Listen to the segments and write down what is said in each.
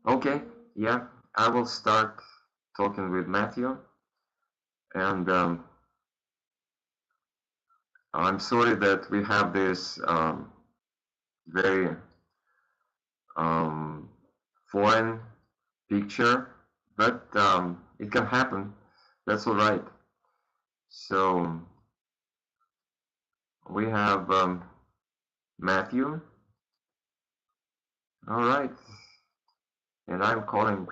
Okay, yeah, I will start talking with Matthew, and I'm sorry that we have this very um, foreign picture, but it can happen. That's all right. So we have Matthew. All right, and I'm calling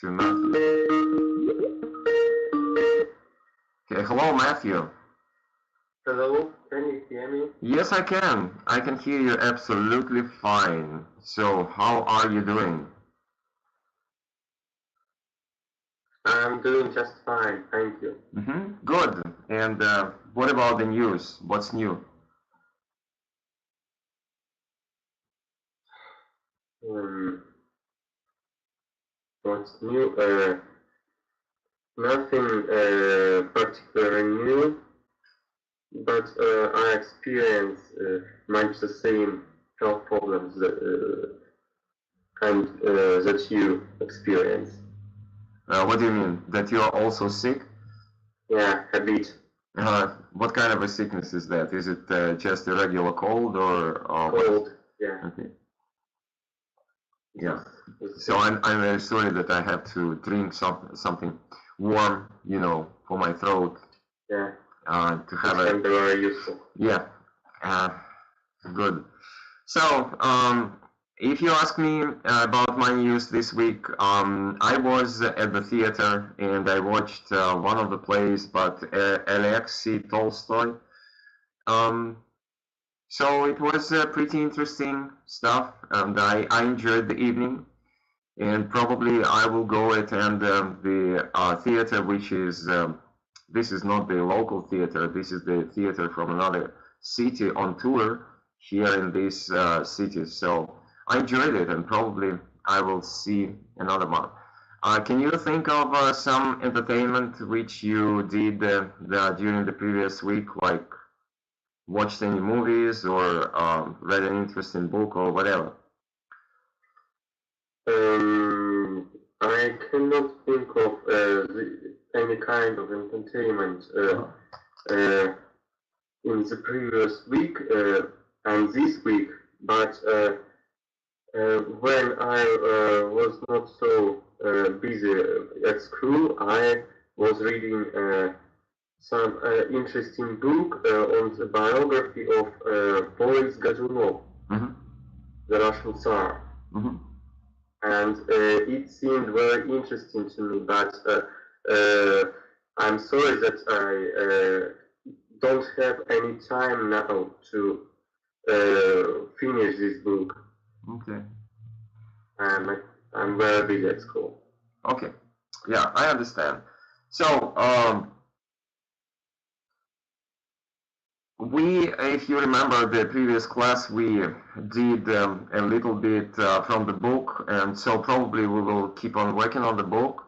to Matthew. Okay, hello, Matthew. Hello, can you hear me? Yes, I can. I can hear you absolutely fine. So, how are you doing? I'm doing just fine, thank you. Good. And what about the news? What's new? What's new? Nothing particularly new, but I experience much the same health problems that you experience. What do you mean? That you're also sick? Yeah, a bit. What kind of a sickness is that? Is it just a regular cold or cold? Yeah. Okay. Yeah. So I'm very sorry that I have to drink something warm, you know, for my throat. Yeah. To have it's very useful. Yeah. Good. So, if you ask me about my news this week, I was at the theater and I watched one of the plays by Alexei Tolstoy. So it was pretty interesting stuff, and I enjoyed the evening. And probably I will go attend the theater, which is this is not the local theater. This is the theater from another city on tour here in this city. So I enjoyed it, and probably I will see another one. Can you think of some entertainment which you did during the previous week, like watched any movies or read an interesting book or whatever? I cannot think of any kind of entertainment in the previous week and this week, but when I was not so busy at school, I was reading some interesting book on the biography of Boris Godunov, the Russian Tsar. And it seemed very interesting to me, but I'm sorry that I don't have any time now to finish this book. Okay. I'm very busy at school. Okay. Yeah, I understand. So, if you remember the previous class, we did a little bit from the book, and so probably we will keep on working on the book.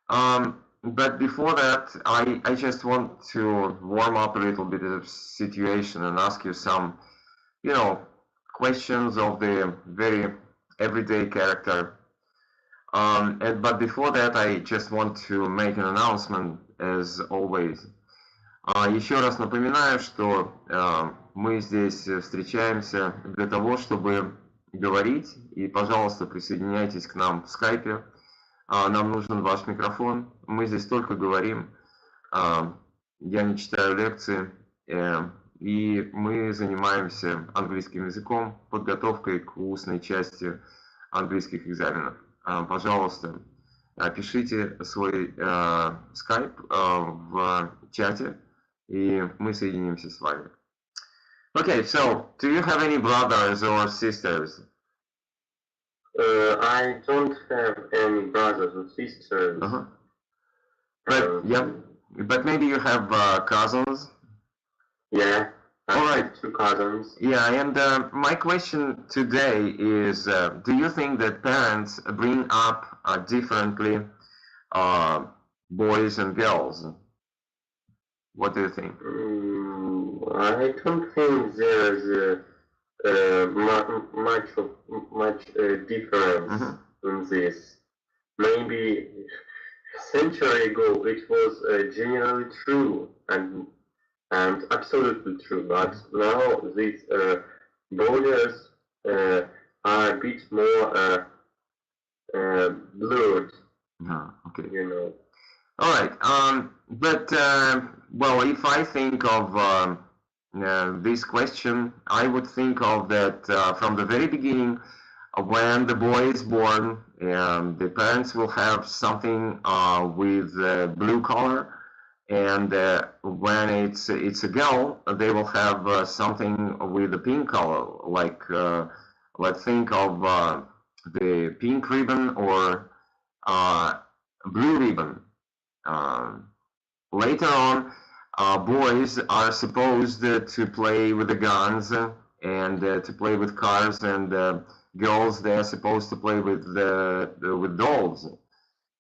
But before that, I just want to warm up a little bit of the situation and ask you some, you know, questions of the very everyday character. But before that, I just want to make an announcement, as always. Еще раз напоминаю, что мы здесь встречаемся для того, чтобы говорить, и, пожалуйста, присоединяйтесь к нам в скайпе. Нам нужен ваш микрофон, мы здесь только говорим, я не читаю лекции, и мы занимаемся английским языком, подготовкой к устной части английских экзаменов. Пожалуйста, пишите свой скайп в чате, и мы соединимся с вами. Okay, so, do you have any brothers or sisters? I don't have any brothers or sisters. But maybe you have cousins? Yeah, I All right. have 2 cousins. Yeah, and my question today is, do you think that parents bring up differently boys and girls? What do you think? I don't think there's much difference in this. Maybe a century ago it was generally true and absolutely true, but now these borders are a bit more blurred. Okay. You know. All right. But well, if I think of this question, I would think of that from the very beginning, when the boy is born, the parents will have something with blue color, and when it's a girl, they will have something with a pink color. Like let's think of the pink ribbon or blue ribbon. Later on, boys are supposed to play with the guns and to play with cars, and girls, they are supposed to play with dolls.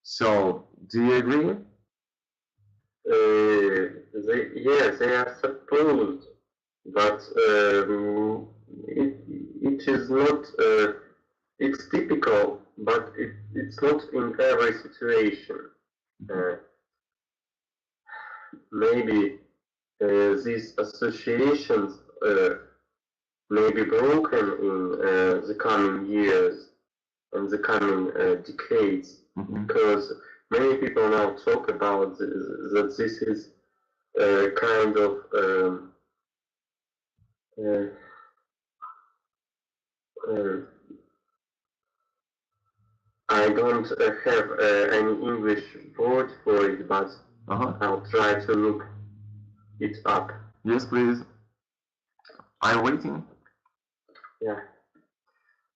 So, do you agree? Yes, they are supposed, but it is not. It's typical, but it's not in every situation. Maybe these associations may be broken in the coming years and the coming decades, because many people now talk about that this is kind of I don't have any English word for it, but I'll try to look it up. Yes, please. I'm waiting. Yeah.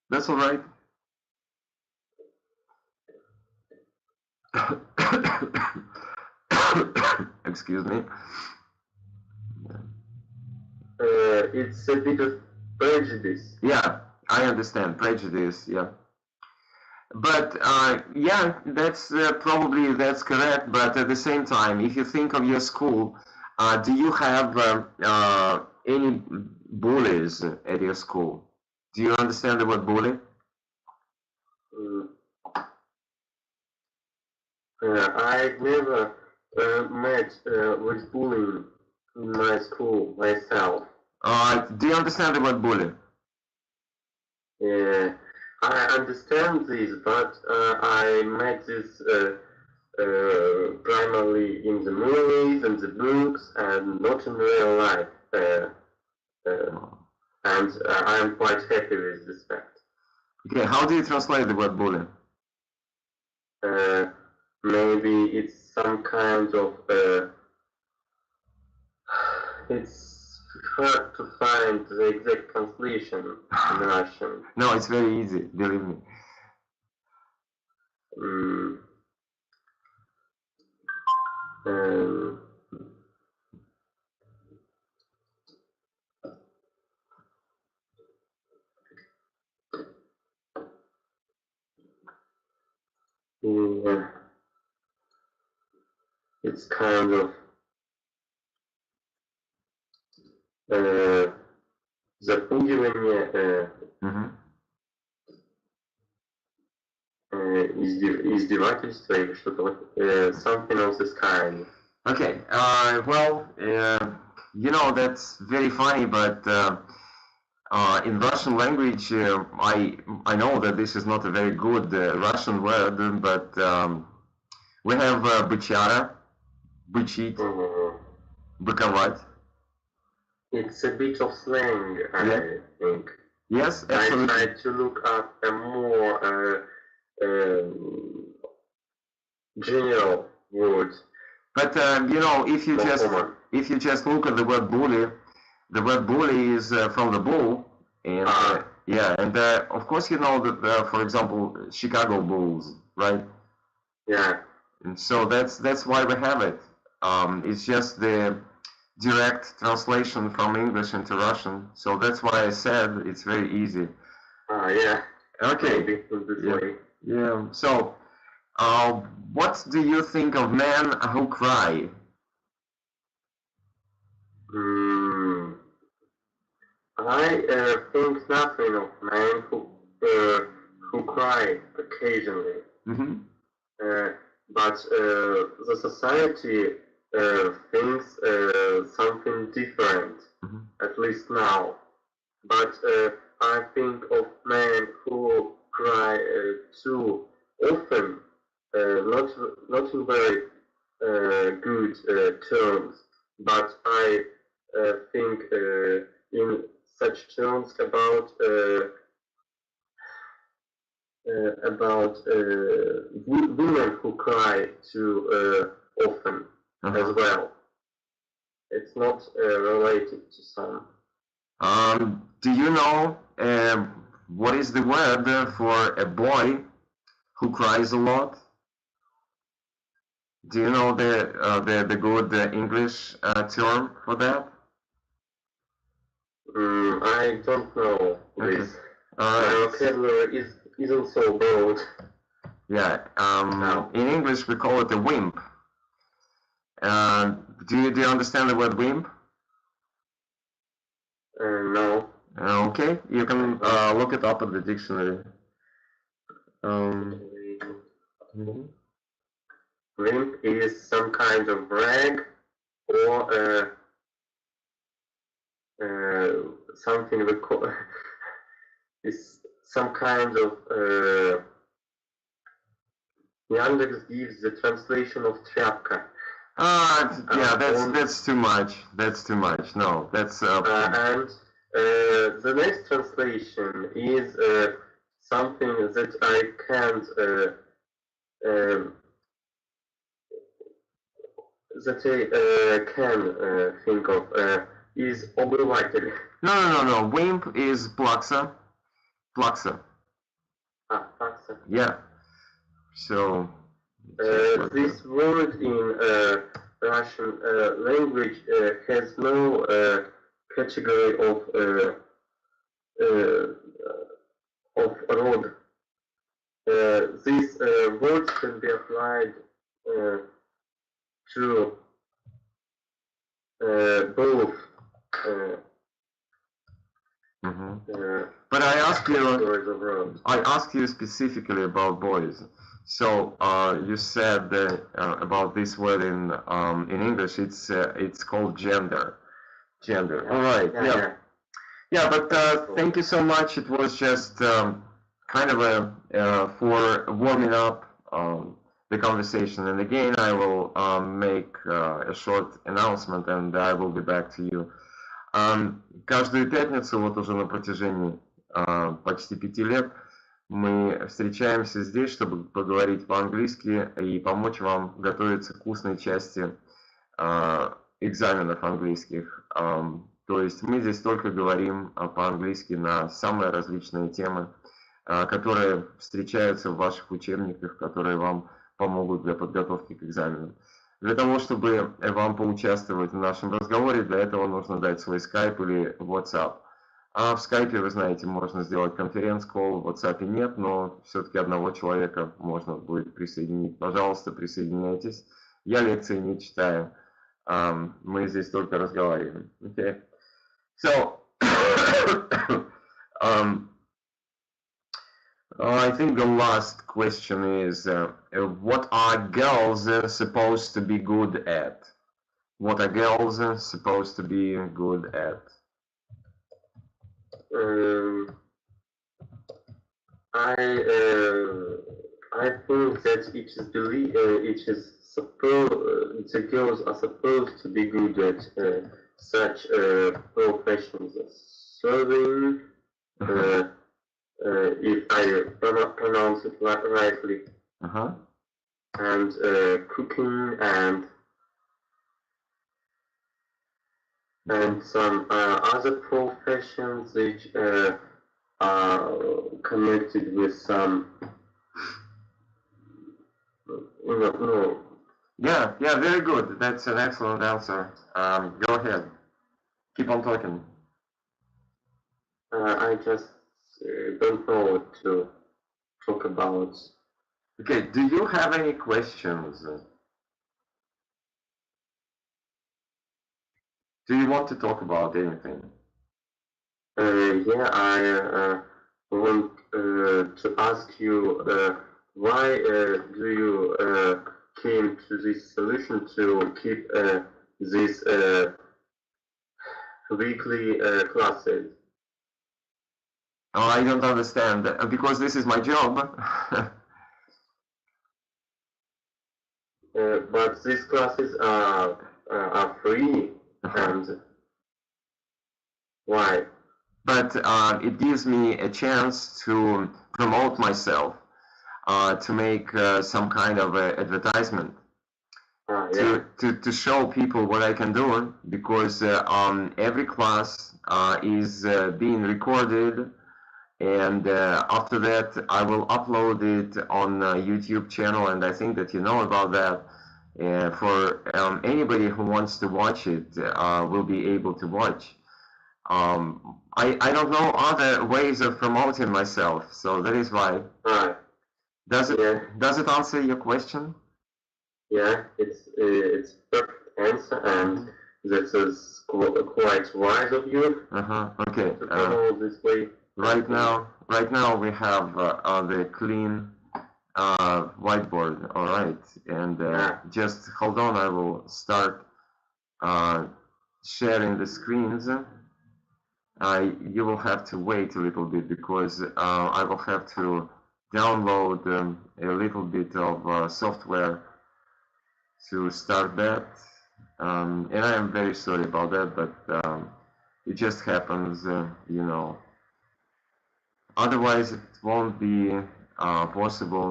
That's all right. Excuse me. It's a bit of prejudice. Yeah, I understand. Prejudice, yeah. But yeah, that's probably that's correct. But at the same time, if you think of your school, do you have any bullies at your school? Do you understand the word bully? I've never met with bullying in my school myself. Do you understand the word bully? Yeah, I understand this, but I met this primarily in the movies and the books, and not in real life. And I'm quite happy with this fact. Okay, how do you translate the word bully? Maybe it's some kind of it's hard to find the exact translation in Russian. No, it's very easy, believe me. Yeah. It's kind of запугивание, издевательство или что-то вот, something of this kind. Okay, well, you know, that's very funny, but in Russian language, I know that this is not a very good Russian word, but we have бычара, бычить, быковать. It's a bit of slang, I think. Yes, absolutely. I tried to look up a more general word. But you know, if you just look at the word bully is from the bull, and yeah, and of course you know that for example Chicago Bulls, right? Yeah. And so that's why we have it. It's just the direct translation from English into Russian. So that's why I said it's very easy. Yeah. Okay. Maybe this way. Yeah. So, what do you think of men who cry? I think nothing of men who cry, occasionally. Mm-hmm. But the society thinks something different, Mm-hmm. at least now. But I think of men who cry too often, not in very good terms, but I think in such terms about women who cry too often as well. It's not related to some. Do you know what is the word for a boy who cries a lot? Do you know the good English term for that? I don't know this. Okay. My vocabulary isn't so broad. Yeah. No. In English we call it a wimp. Do you understand the word wimp? No. Okay, you can look it up in the dictionary. Wimp is some kind of rag or something we call is some kind of Yandex gives the translation of тряпка. Yeah, that's too much. That's too much. No, that's and the next translation is something that I can't can think of. Is обыватель. No. Wimp is plaksa. Plaksa. Plaksa. Yeah. So. This word in Russian language has no category of rod. This word can be applied to both. But I asked you specifically about boys. So you said about this word in English. It's called gender. Gender. All right. Yeah. But thank you so much. It was just kind of for warming up the conversation. And again, I will make a short announcement, and I will be back to you. Каждую пятницу, вот уже на протяжении почти 5 лет, мы встречаемся здесь, чтобы поговорить по-английски и помочь вам готовиться к устной части экзаменов английских. То есть мы здесь только говорим по-английски на самые различные темы, которые встречаются в ваших учебниках, которые вам помогут для подготовки к экзаменам. Для того, чтобы вам поучаствовать в нашем разговоре, для этого нужно дать свой Skype или WhatsApp. А в Skype, вы знаете, можно сделать конференц-колл, в WhatsApp нет, но все-таки одного человека можно будет присоединить. Пожалуйста, присоединяйтесь. Я лекции не читаю, мы здесь только разговариваем. Okay. So, I think the last question is, what are girls supposed to be good at? What are girls supposed to be good at? I think that the girls are supposed to be good at such professions as serving, if I pronounce it rightly, and cooking and some other professions which are connected with some. Yeah, very good. That's an excellent answer. Go ahead. Keep on talking. I just don't know what to talk about. Okay, do you have any questions? Do you want to talk about anything? Yeah, want to ask you why do you came to this solution to keep these weekly classes? Oh, I don't understand. Because this is my job. But these classes are free, and why? But it gives me a chance to promote myself, to make some kind of advertisement, Yeah. to show people what I can do, because every class is being recorded, and after that I will upload it on YouTube channel, and I think that you know about that. For anybody who wants to watch it will be able to watch. I don't know other ways of promoting myself, so that is why. Right. Does it answer your question? Yeah, it's perfect answer, and that is quite wise of you. Okay. To promote this way. Right now we have the clean whiteboard. All right, and just hold on. I will start sharing the screens. You will have to wait a little bit, because I will have to download a little bit of software to start that, and I am very sorry about that, but it just happens, you know. Otherwise, it won't be possible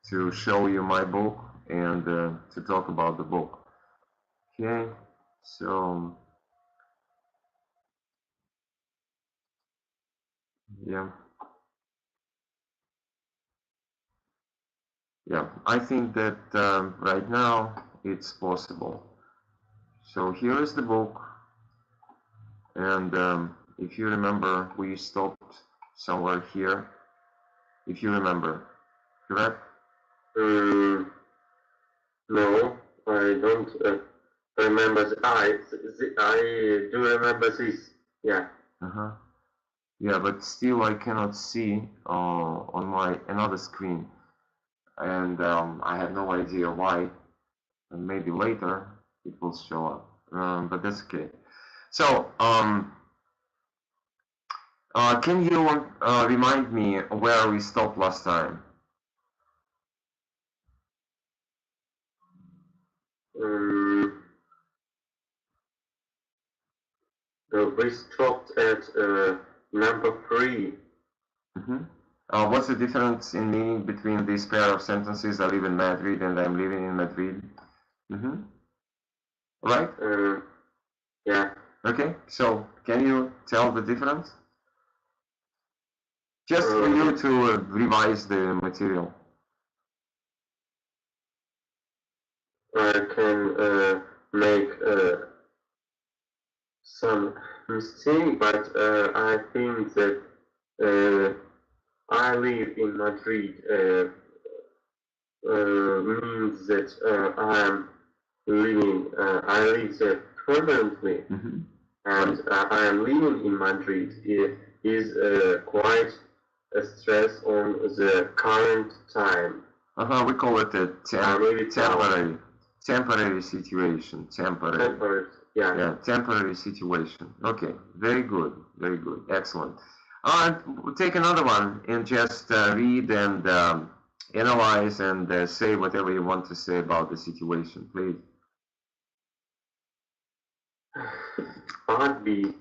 to show you my book and to talk about the book. Okay, so yeah. Yeah, I think that right now it's possible. So here is the book, and if you remember, we stopped somewhere here. If you remember, correct? No, I don't remember. I do remember this. Yeah. Yeah, but still I cannot see on my another screen, and I have no idea why. And maybe later it will show up, but that's okay. So can you remind me where we stopped last time? We stopped at number 3. What's the difference in meaning between this pair of sentences? I live in Madrid and I'm living in Madrid. Right? Yeah. Okay, so can you tell the difference? Just for you to revise the material. I can make some mistake, but I think that I live in Madrid means that I live there permanently, and I am living in Madrid. It is quite a stress on the current time. We call it a temporary situation. Temporary. Yeah, temporary situation. Okay, very good, excellent. We'll take another one and just read and analyze and say whatever you want to say about the situation, please. Part B.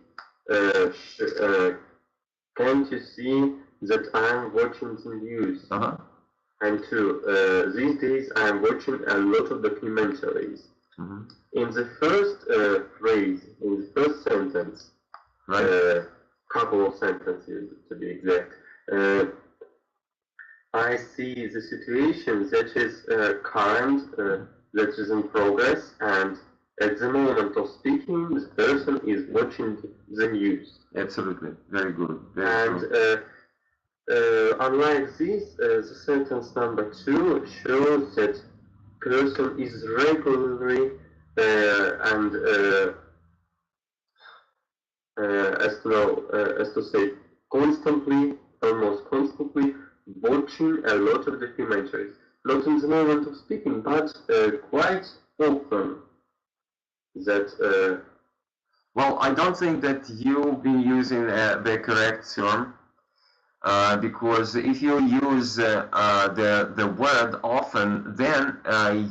Can't you see that I'm watching the news? And 2. These days I'm watching a lot of documentaries. In the first phrase, in the first sentence, couple of sentences to be exact, I see the situation that is current, that is in progress, and at the moment of speaking, the person is watching the news. Absolutely, very good. Unlike this, the sentence number 2 shows that person is regularly and as to say, constantly almost constantly watching a lot of documentaries. Not in the moment of speaking, but quite often. That well, I don't think that you've been using the correct term, because if you use the word often, then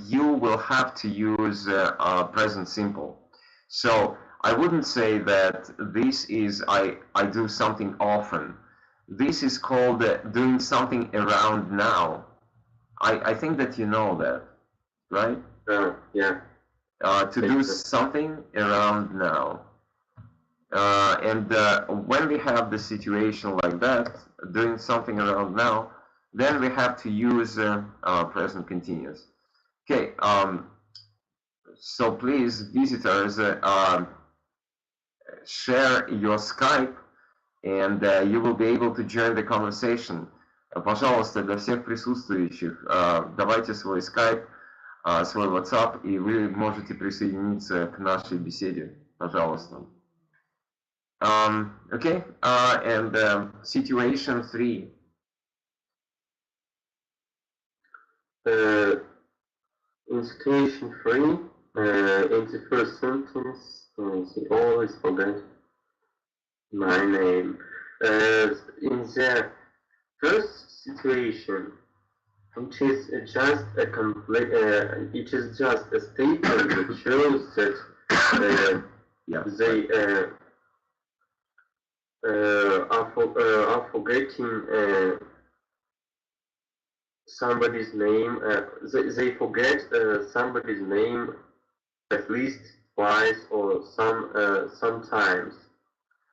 you will have to use present simple. So I wouldn't say that this is I do something often. This is called doing something around now. I think that you know that, right? yeah. To do something around now. And when we have the situation like that, doing something around now, then we have to use present continuous. Okay, so please, visitors, share your Skype, and you will be able to join the conversation. Пожалуйста, для всех присутствующих, давайте свой Skype, свой WhatsApp, и вы можете присоединиться к нашей беседе. Пожалуйста. Okay, and situation 3. In situation 3, in the first sentence, he always forget my name. In the first situation, which is just a it is just a statement that shows that they are forgetting somebody's name. They forget somebody's name at least twice or sometimes.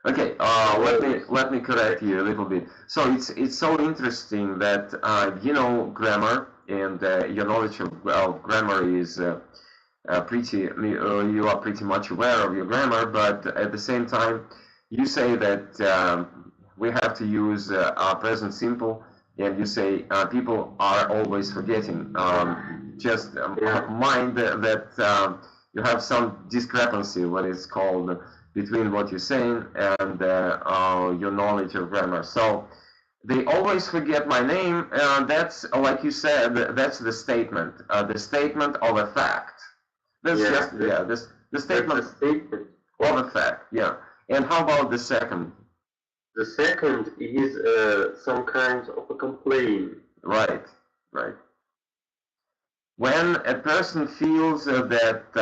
Okay, let me correct you a little bit. So it's so interesting that you know grammar, and your knowledge of grammar is pretty. You are pretty much aware of your grammar, but at the same time, you say that we have to use our present simple, and you say people are always forgetting. Just mind that you have some discrepancy, what is called, between what you're saying and your knowledge of grammar. So they always forget my name. That's, like you said, that's the statement of a fact. That's the statement of a fact. Yeah. And how about the second? The second is some kind of a complaint. Right. When a person feels that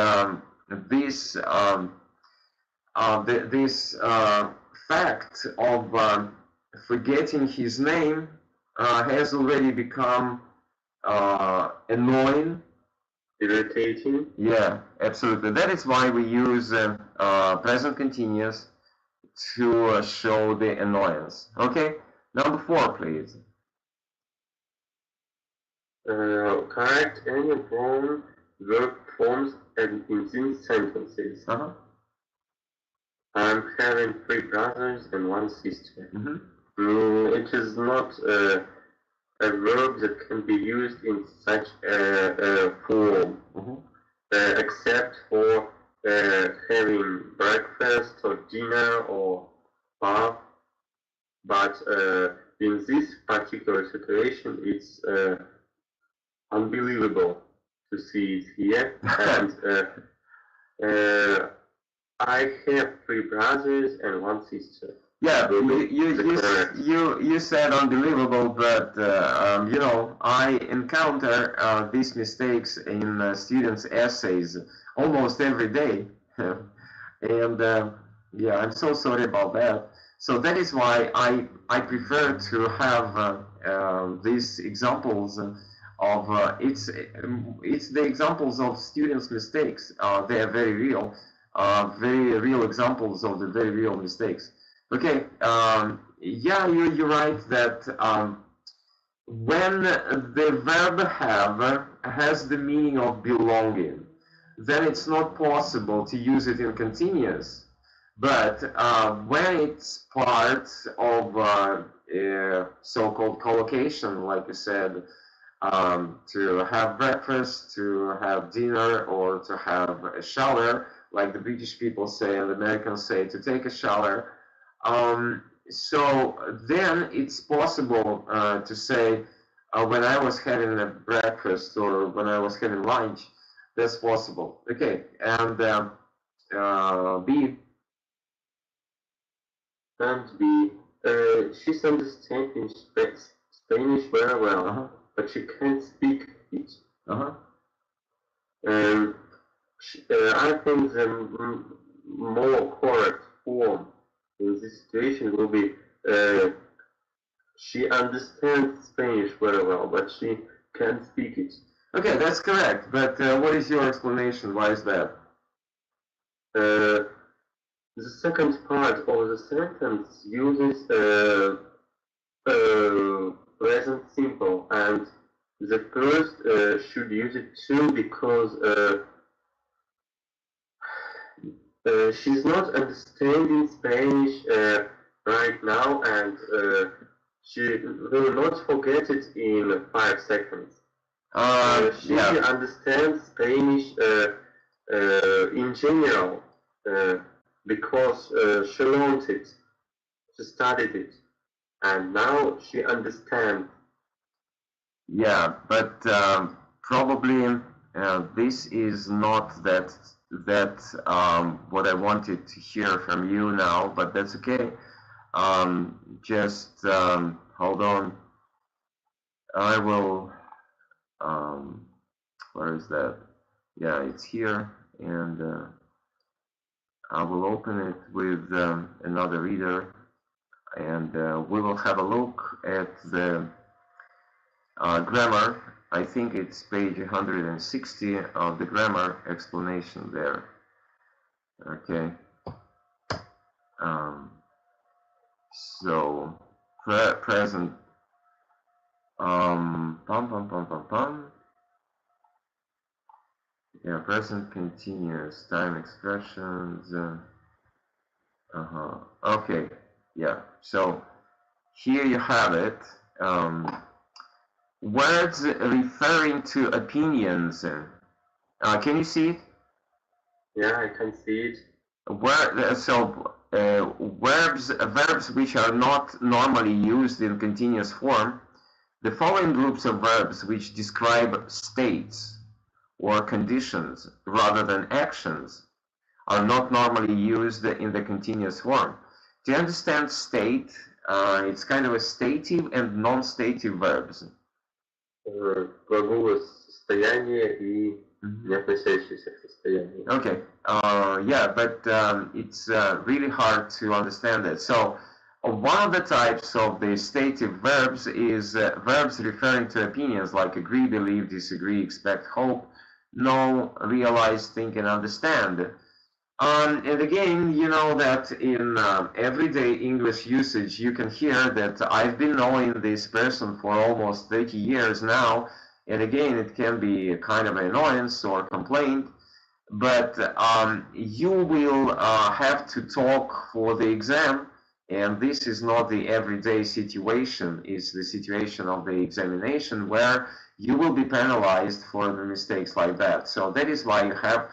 this fact of forgetting his name has already become annoying, irritating. Yeah, absolutely. That is why we use present continuous to show the annoyance. Okay, number 4, please. Correct any wrong verb forms in these sentences. I'm having 3 brothers and 1 sister. It is not a verb that can be used in such a form, except for having breakfast or dinner or bath. But in this particular situation, it's unbelievable to see it here. And I have 3 brothers and 1 sister. Yeah, you said unbelievable, but you know, I encounter these mistakes in students' essays almost every day, and yeah, I'm so sorry about that. So that is why I prefer to have these examples of it's the examples of students' mistakes. They are very real examples of the very real mistakes. Okay, yeah, you're right that when the verb have has the meaning of belonging, then it's not possible to use it in continuous. But when it's part of so-called collocation, like you said, to have breakfast, to have dinner, or to have a shower, like the British people say and the Americans say, to take a shower, So then it's possible to say when I was having a breakfast or when I was having lunch. That's possible. Okay, and B. And B. She's understanding Spanish very well, but she can't speak it. I think the more correct form in this situation will be she understands Spanish very well, but she can't speak it. Okay, that's correct. But what is your explanation? Why is that? The second part of the sentence uses present simple, and the first should use it too, because she's not understanding Spanish right now, and she will not forget it in 5 seconds. She understands Spanish in general because she learned it, she studied it, and now she understands. Yeah, but probably this is not that what I wanted to hear from you now, but that's okay. Just hold on. I will. Where is that? Yeah, it's here, and I will open it with another reader, and we will have a look at the grammar. I think it's page 160 of the grammar explanation there. Okay. So present. Yeah, present continuous time expressions. Okay. Yeah. So here you have it. Words referring to opinions. Can you see it? Yeah, I can see it. Verbs which are not normally used in continuous form. The following groups of verbs which describe states or conditions rather than actions are not normally used in the continuous form. Do you understand state? It's kind of a stative and non-stative verbs. Глаголы состояние и не относящиеся к состоянию. Okay. Yeah, but it's really hard to understand it. So one of the types of the stative verbs is verbs referring to opinions like agree, believe, disagree, expect, hope, know, realize, think, and understand. And again, you know that in everyday English usage, you can hear that I've been knowing this person for almost 30 years now. And again, it can be a kind of an annoyance or complaint. But you will have to talk for the exam. And this is not the everyday situation. It's the situation of the examination where you will be penalized for the mistakes like that. So that is why you have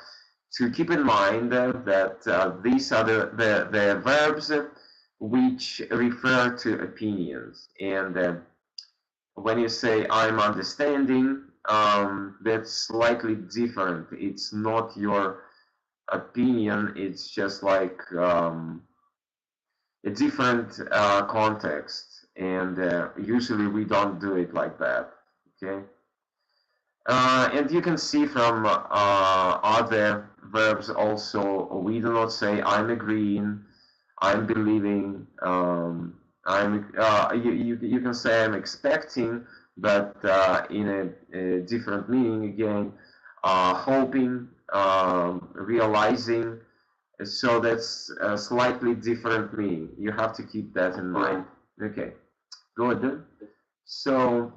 to keep in mind that these are the verbs which refer to opinions. And when you say I'm understanding, that's slightly different. It's not your opinion, it's just like a different context. And usually we don't do it like that, okay? And you can see from other verbs also, we do not say I'm agreeing, I'm believing, you can say I'm expecting, but in a different meaning again, hoping, realizing, so that's a slightly different meaning. You have to keep that in mind. Okay, good. So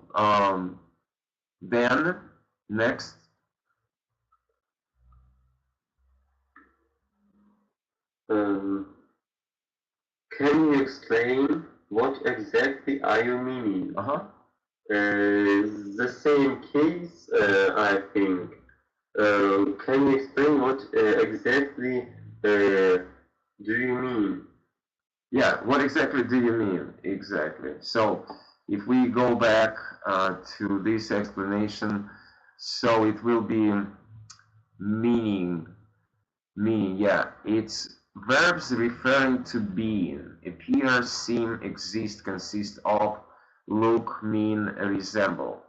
then next. Can you explain what exactly are you meaning? The same case, I think. Can you explain what exactly do you mean? Yeah, what exactly do you mean? Exactly. So if we go back to this explanation, so it will be meaning. Meaning, yeah, it's verbs referring to being, appear, seem, exist, consist of, look, mean, resemble.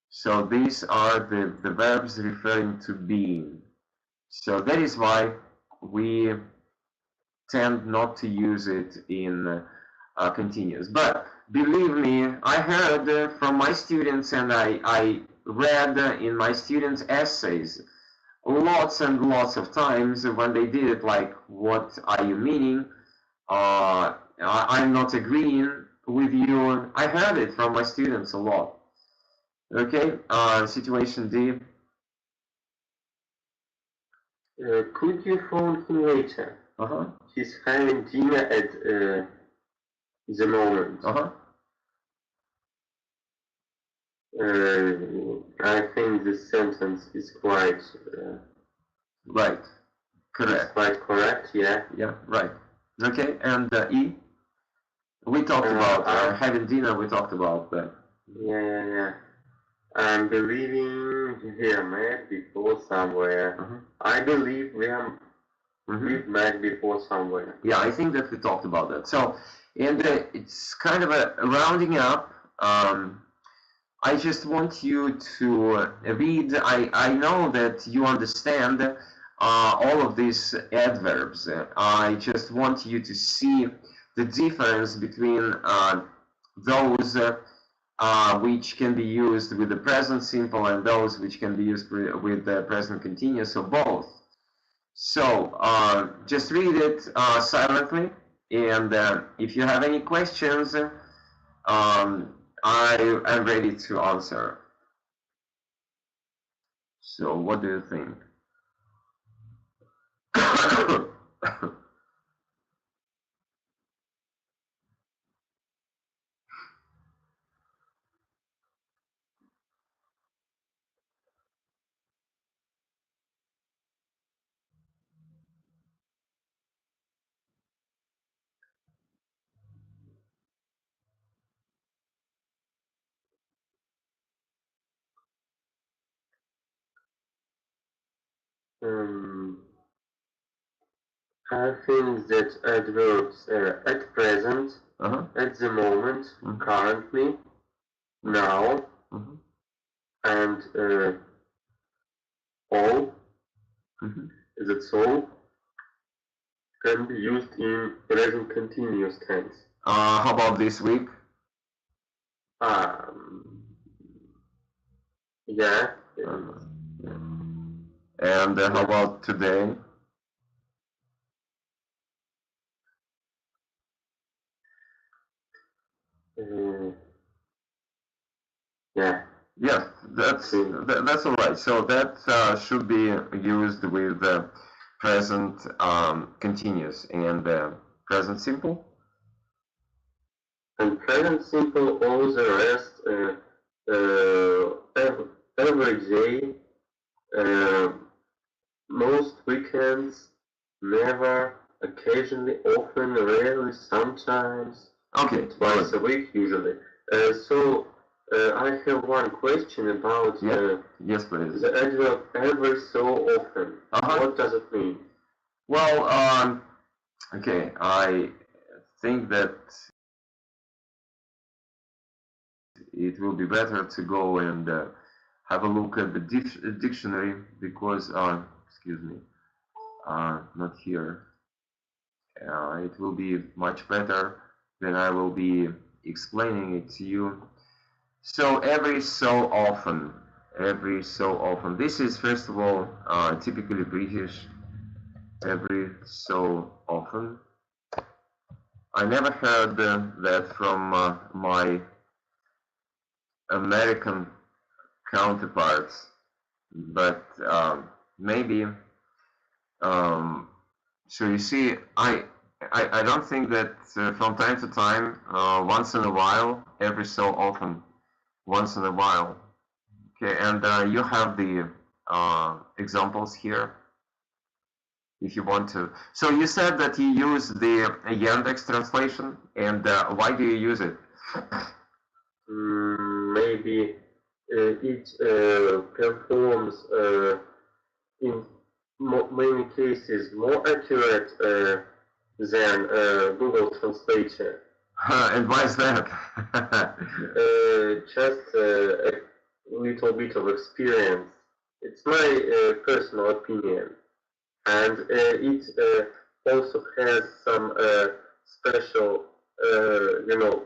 So these are the verbs referring to being. So that is why we tend not to use it in continuous. But believe me, I heard from my students, and I read in my students' essays lots and lots of times when they did it, like, what are you meaning? I'm not agreeing with you. I heard it from my students a lot. Okay, situation D. Could you phone him later? He's having dinner at the moment. I think this sentence is quite right. Correct. Quite correct. Yeah. Yeah. Right. Okay. And E. We talked about having dinner. We talked about that. Yeah. I'm believing we are met before somewhere. I believe we've met before somewhere. Yeah, I think that we talked about that. So, and it's kind of a rounding up. I just want you to read. I know that you understand all of these adverbs. I just want you to see the difference between those which can be used with the present simple and those which can be used with the present continuous, so both. So just read it silently, and if you have any questions, I am ready to answer. So what do you think? I think that adverbs at present, at the moment, currently, now, and all, that's all, can be used in present continuous tense. How about this week? Yeah. And how about today? Yeah. Yeah, that's all right. So that should be used with the present continuous and present simple. And present simple, all the rest, every day, most weekends, never, occasionally, often, rarely, sometimes. Okay. Twice a week, usually. So I have one question about yes, please. The adverb every so often. What does it mean? Well, okay, I think that it will be better to go and have a look at the dictionary, because, excuse me, not here. It will be much better than I will be explaining it to you. So every so often, this is, first of all, typically British. Every so often. I never heard that from my American counterparts, but maybe. So you see, I don't think that from time to time, once in a while, every so often, once in a while. Okay, and you have the examples here. if you want to. So you said that you use the Yandex translation, and why do you use it? Maybe it performs in many cases more accurate than Google Translator. And why is that? Just a little bit of experience. It's my personal opinion. And it also has some special,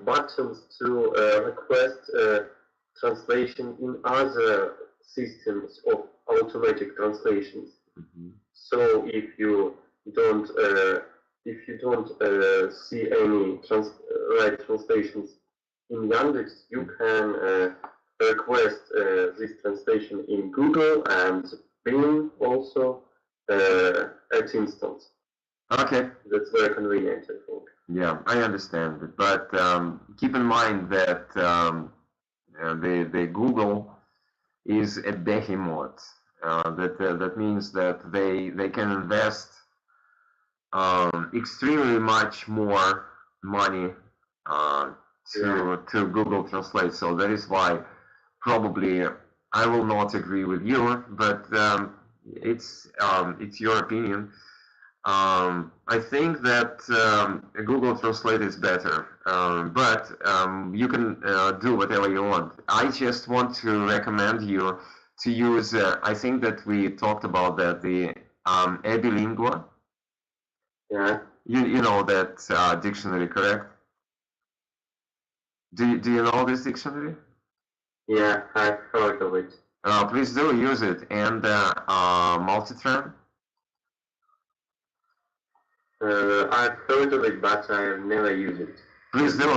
buttons to request translation in other systems of automatic translations. Mm-hmm. So if you don't see any right translations in Yandex, you can request this translation in Google and Bing also at instance. Okay. That's very convenient, I think. Yeah, I understand it, but keep in mind that the Google is a behemoth. That means that they can invest extremely much more money to Google Translate. So that is why probably I will not agree with you, but it's your opinion. I think that Google Translate is better, but you can do whatever you want. I just want to recommend you to use, I think that we talked about that, the Ebilingua. Yeah. You know that dictionary, correct? Do you know this dictionary? Yeah, I've heard of it. Please do use it. And Multitran? I've heard of it, but I've never used it. Please do,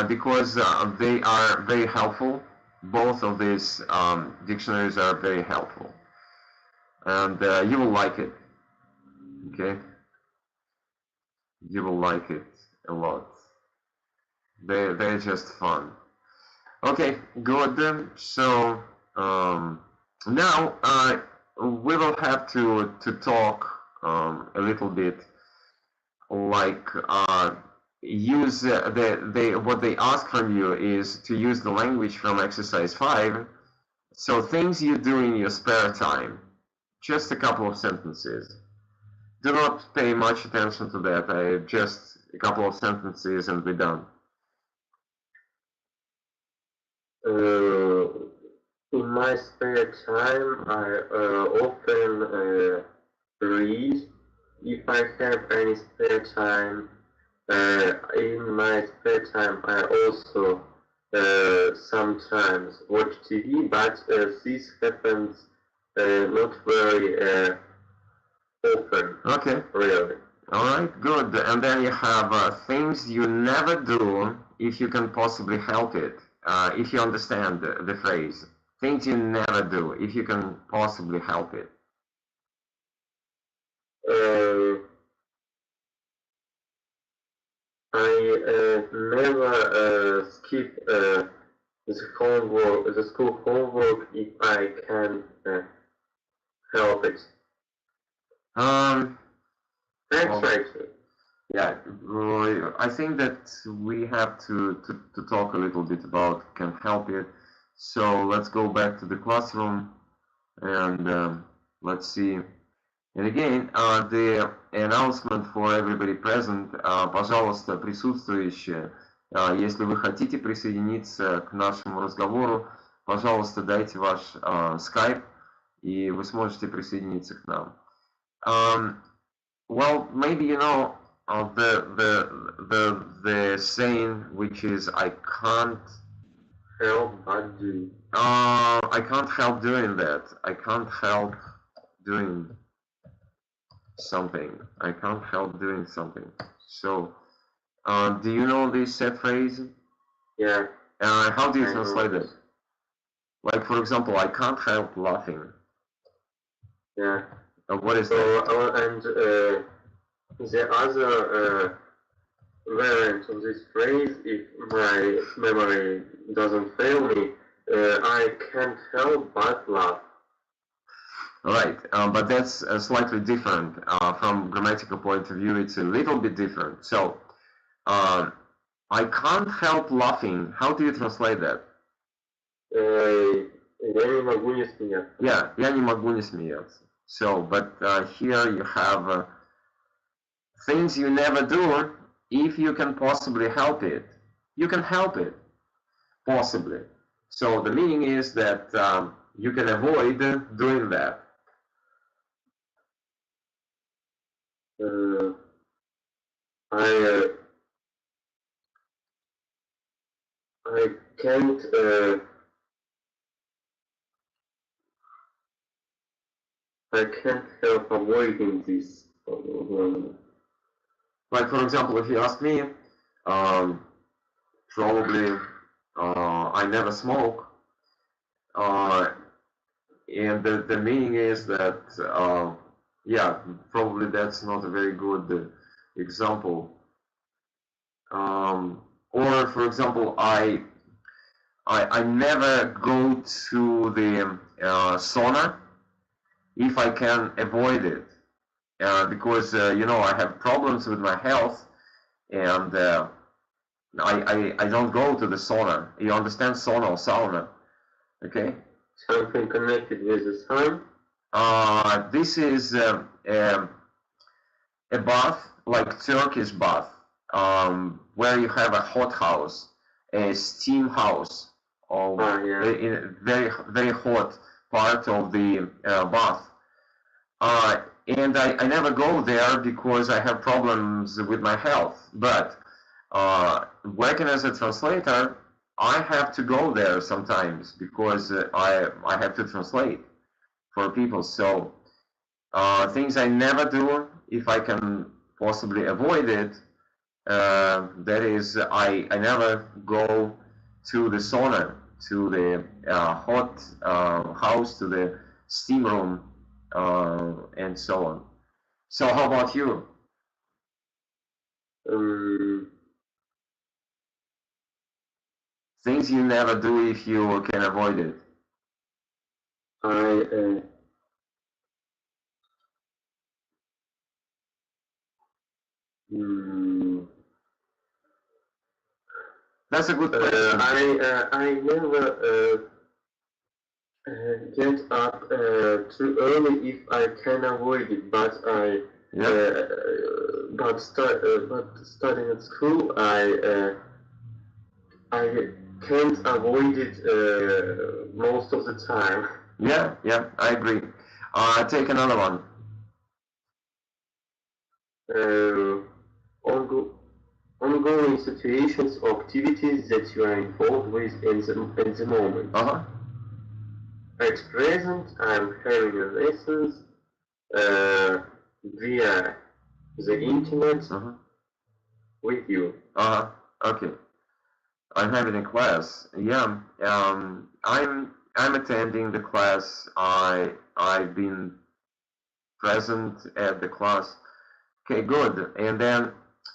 because they are very helpful. Both of these dictionaries are very helpful. And you will like it. Okay? You will like it a lot. They're just fun. Okay, good. So now we will have to talk a little bit, like use what they ask from you is to use the language from exercise 5. So things you do in your spare time. Just a couple of sentences. Do not pay much attention to that. Just a couple of sentences and we're done. In my spare time, I often read. If I have any spare time, in my spare time, I also sometimes watch TV, but this happens not very often. Okay. Really. All right, good. And then you have things you never do if you can possibly help it. If you understand the phrase. Things you never do if you can possibly help it. I never skip the school homework if I can help it. I try to. Yeah, I think that we have to talk a little bit about can help it. So let's go back to the classroom and let's see. And again, the announcement for everybody present, пожалуйста, присутствующие, если вы хотите присоединиться к нашему разговору, пожалуйста, дайте ваш Skype, и вы сможете присоединиться к нам. Well, maybe you know the saying which is I can't help but do. I can't help doing that. I can't help doing something. I can't help doing something. So, do you know this set phrase? Yeah. How do you translate it? Like, for example, I can't help laughing. Yeah. What is that? And the other variant of this phrase, if my memory doesn't fail me, I can't help but laugh. Right, but that's slightly different from grammatical point of view. It's a little bit different. So, I can't help laughing. How do you translate that? Я не могу не смеяться. Yeah, я не могу не смеяться. So, but here you have things you never do if you can possibly help it. You can help it, possibly. So the meaning is that you can avoid doing that. I can't help avoiding this. Like, for example, if you ask me, probably I never smoke, and the meaning is that yeah, probably that's not a very good example. Or for example, I never go to the sauna if I can avoid it, because you know, I have problems with my health, and I don't go to the sauna. You understand, sauna or sauna? Okay. Something connected with the sun? This is a bath, like Turkish bath, where you have a hot house, a steam house, or in a very hot part of the bath. And I never go there because I have problems with my health. But working as a translator, I have to go there sometimes because I have to translate for people. So things I never do, if I can possibly avoid it, that is, I never go to the sauna, to the hot house, to the steam room, and so on. So how about you? Things you never do if you can avoid it. That's a good question. I never get up too early if I can avoid it, but but studying at school, I can't avoid it most of the time. Yeah, I agree. Take another one. Ongoing situations or activities that you are involved with in the moment. At present, I'm having lessons via the internet with you. Okay. I'm having a class. Yeah. I'm attending the class. I've been present at the class. Okay, good. And then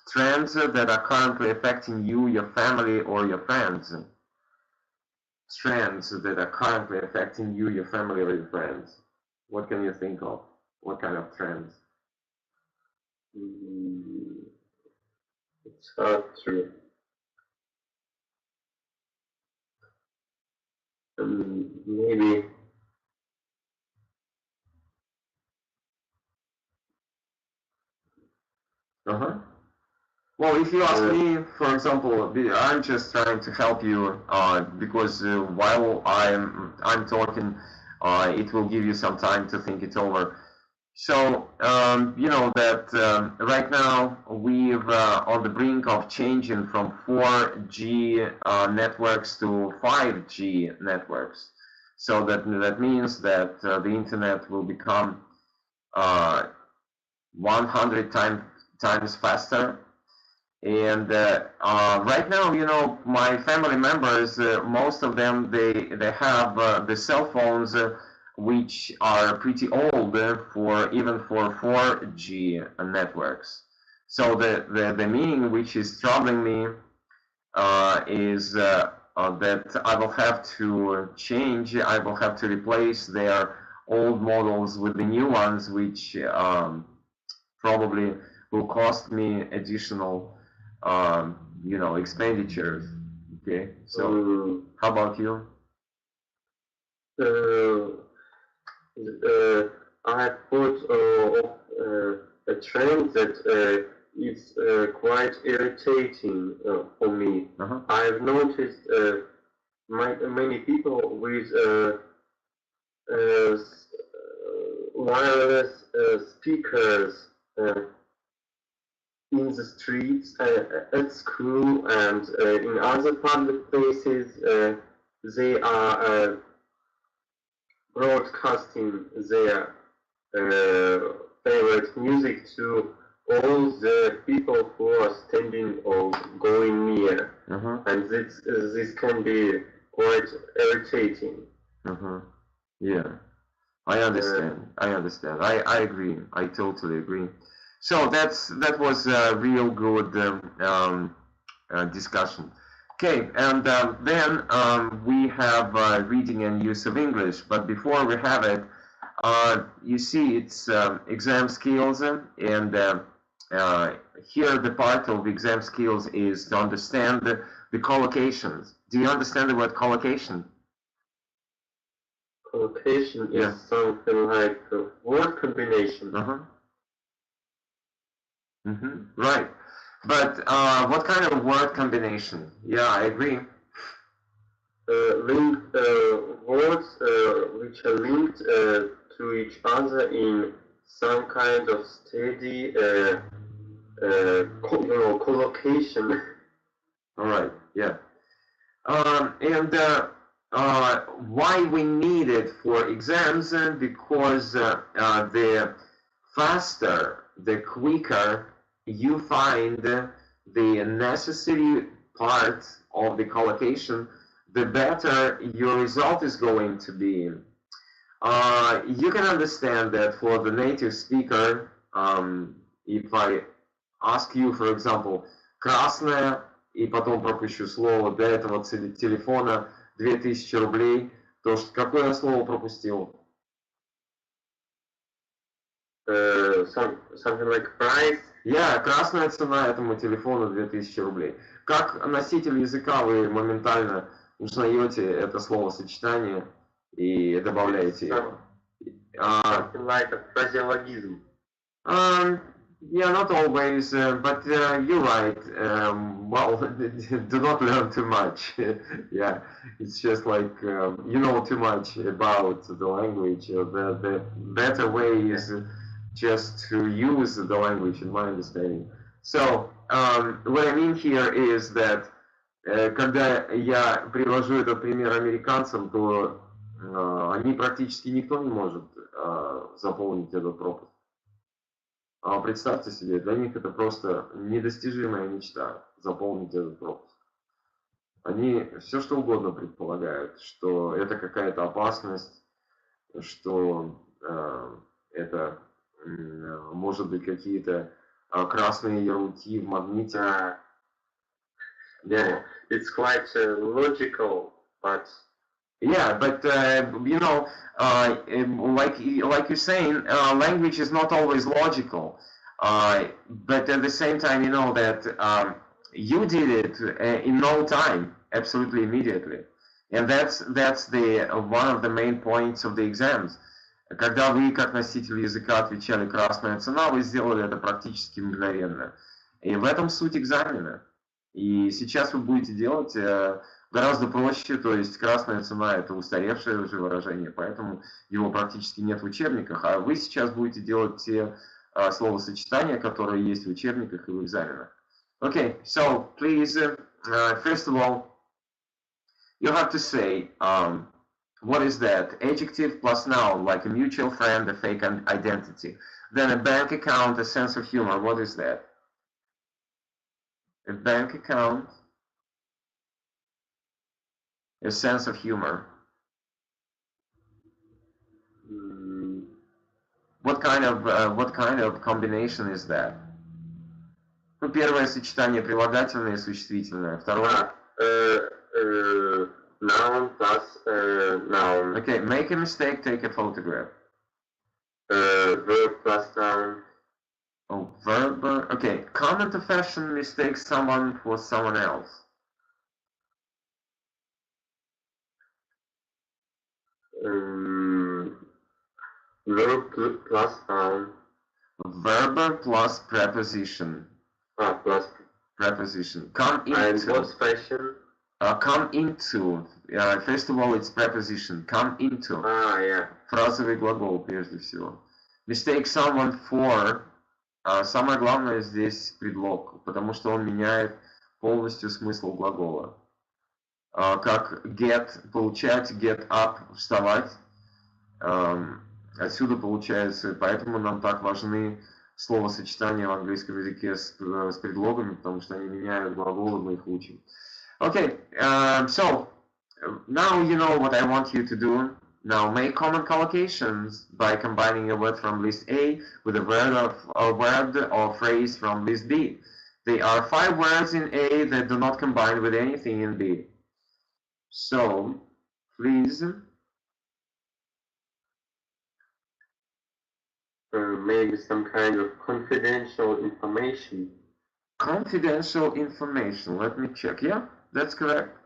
trends that are currently affecting you, your family, or your friends. Trends that are currently affecting you, your family, or your friends. What can you think of? What kind of trends? It's hard to. Maybe. Well, if you ask me, for example, I'm just trying to help you because while I'm talking, it will give you some time to think it over. So you know that right now we're on the brink of changing from 4G networks to 5G networks. So that means that the internet will become 100 times faster. And right now, you know, my family members, most of them, they have the cell phones which are pretty old even for 4G networks. So the meaning which is troubling me is that I will have to change, I will have to replace their old models with the new ones, which probably will cost me additional, you know, expenditures. Okay, so how about you? I thought of a trend that is quite irritating for me. I've noticed many people with wireless speakers in the streets, at school, and in other public places. They are broadcasting their favorite music to all the people who are standing or going near, and this can be quite irritating. Yeah, I understand. I agree. I totally agree. So that was a real good discussion. Okay, and then we have reading and use of English. But before we have it, you see it's exam skills, and here the part of exam skills is to understand the collocations. Do you understand the word collocation? Collocation is something like a word combination. Right. But what kind of word combination? Yeah, I agree. Linked words which are linked to each other in some kind of steady collocation. All right. Yeah. And why we need it for exams? Because the faster, the quicker you find the necessary part of the collocation, the better your result is going to be. You can understand that for the native speaker, if I ask you, for example, красное, и потом пропущу слово для этого телефона 2000 рублей, то какое я слово пропустил? Something like price. Красная цена этому телефону 2000 рублей. Как носитель языка вы моментально узнаете это словосочетание и добавляете его? Something like a phraseologism. Yeah, not always, but you're right. Well, do not learn too much. Yeah, it's just like you know too much about the language. The better way is just to use the language, in my understanding. So, what I mean here is that когда я привожу этот пример американцам, то они практически никто не может заполнить этот пропуск. Представьте себе, для них это просто недостижимая мечта заполнить этот пропуск. Они все что угодно предполагают, что это какая-то опасность, что это может быть какие-то красные ярлыки в магните. Yeah, it's quite logical, but yeah, but you know, like you're saying, language is not always logical. But at the same time, you know that you did it in no time, absolutely immediately, and that's the one of the main points of the exams. Когда вы, как носитель языка, отвечали «красная цена», вы сделали это практически мгновенно. И в этом суть экзамена. И сейчас вы будете делать гораздо проще, то есть «красная цена» — это устаревшее уже выражение, поэтому его практически нет в учебниках, а вы сейчас будете делать те словосочетания, которые есть в учебниках и в экзаменах. Okay, so please, first of all, you have to say, what is that? Adjective plus noun, like a mutual friend, a fake identity. Then a bank account, a sense of humor. What is that? A bank account, a sense of humor. What kind of combination is that? Ну, первое сочетание прилагательное и существительное. Второе. Noun plus noun. Okay, make a mistake, take a photograph. Verb plus noun. Oh, verb. Okay. Common to fashion, mistake someone for someone else. Verb plus noun. Verb plus preposition. Plus preposition. Come into. And what's fashion? Come into. First of all, it's preposition. Come into. Yeah. Фразовый глагол, прежде всего. Mistake someone for. Самое главное здесь предлог, потому что он меняет полностью смысл глагола. Как get, получать, get up, вставать. Отсюда получается, поэтому нам так важны словосочетания в английском языке с предлогами, потому что они меняют глаголы, мы их учим. Okay, so now you know what I want you to do. Now make common collocations by combining a word from list A with a word or phrase from list B. There are 5 words in A that do not combine with anything in B. So, please. Maybe some kind of confidential information. Confidential information. Let me check. Yeah, that's correct.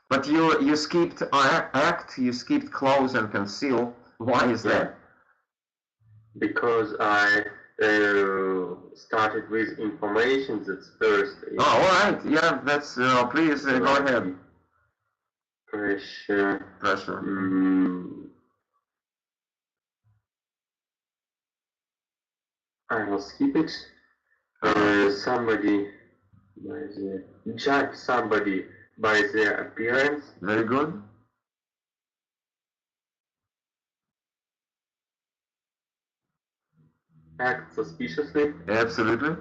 But you skipped act, you skipped close and conceal. Why is that? Because I started with information that's first. Oh, all right. Yeah, that's. Please go ahead. Pressure. I will skip it. Somebody judge somebody by their appearance. Very good. Act suspiciously. Absolutely.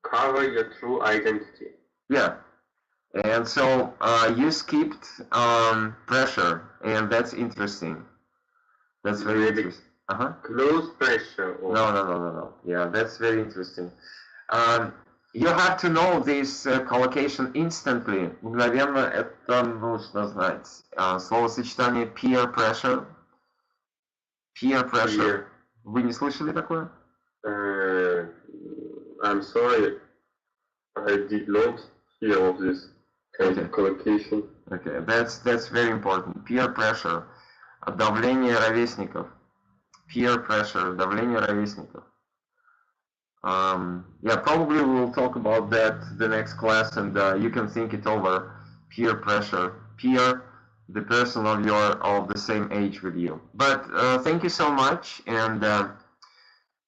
Cover your true identity. Yeah. And so you skipped pressure, and that's interesting. That's very interesting. Close pressure. Or... No. Yeah, that's very interesting. You have to know this collocation instantly. Мгновенно это нужно знать. Словосочетание peer pressure. Peer pressure. Вы не слышали такое? I'm sorry. I did not hear of this kind of collocation. Okay, that's very important. Peer pressure. Давление ровесников. Peer pressure. Давление ровесников. Yeah, probably we'll talk about that the next class, and you can think it over. Peer pressure. Peer, the person of the same age with you. But thank you so much, and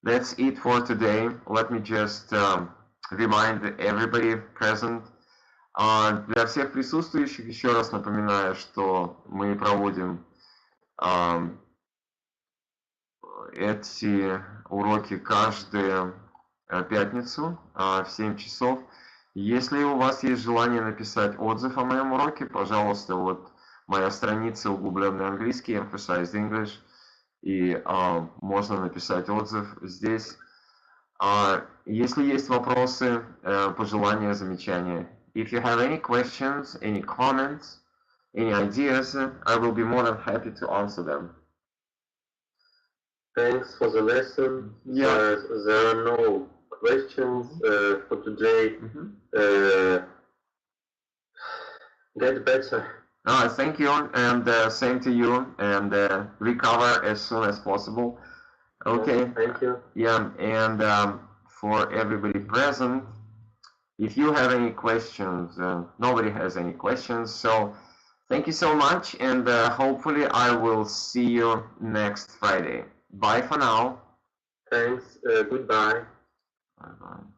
that's it for today. Let me just remind everybody present. Для всех присутствующих еще раз напоминаю, что мы проводим эти уроки каждую пятницу в 7 часов. Если у вас есть желание написать отзыв о моем уроке, пожалуйста, вот моя страница «Углубленный английский», Emphasized English, и можно написать отзыв здесь. Если есть вопросы, пожелания, замечания. If you have any questions, any comments, any ideas, I will be more than happy to answer them. Thanks for the lesson. Yeah. There are no questions for today. Get better. Thank you, and same to you, and recover as soon as possible. Okay. Thank you. Yeah, and for everybody present, if you have any questions, nobody has any questions, so thank you so much, and hopefully I will see you next Friday. Bye for now. Thanks. Goodbye. Bye-bye.